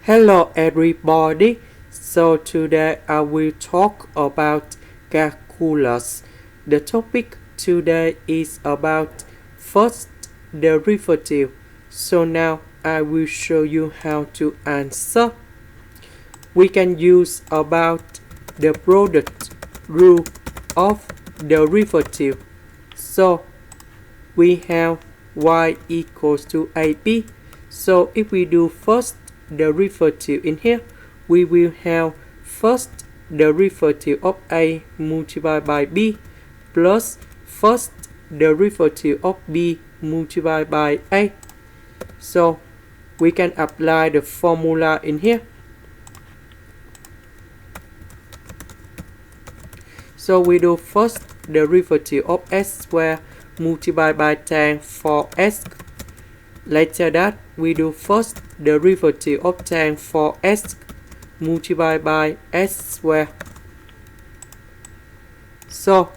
Hello everybody. So today I will talk about calculus. The topic today is about first derivative. So now I will show you how to answer. We can use about the product rule of derivative. So we have y equals to ab. So if we do first derivative in here, we will have first derivative of a multiplied by b plus first derivative of b multiplied by a. So we can apply the formula in here. So we do first derivative of s squared multiplied by tan 4s. Later that we do first derivative of tan 4s multiplied by s squared. So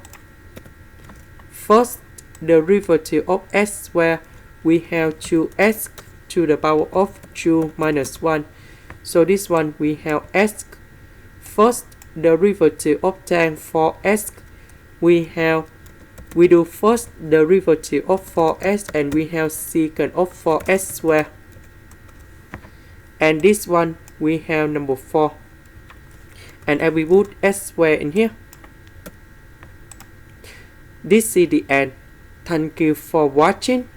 first derivative of s squared, we have 2s to the power of 2 minus 1. So this one we have s. First derivative of tan 4s, we do first derivative of 4s and we have secant of 4s squared. And this one we have number 4. And I will put s squared in here. This is the end. Thank you for watching.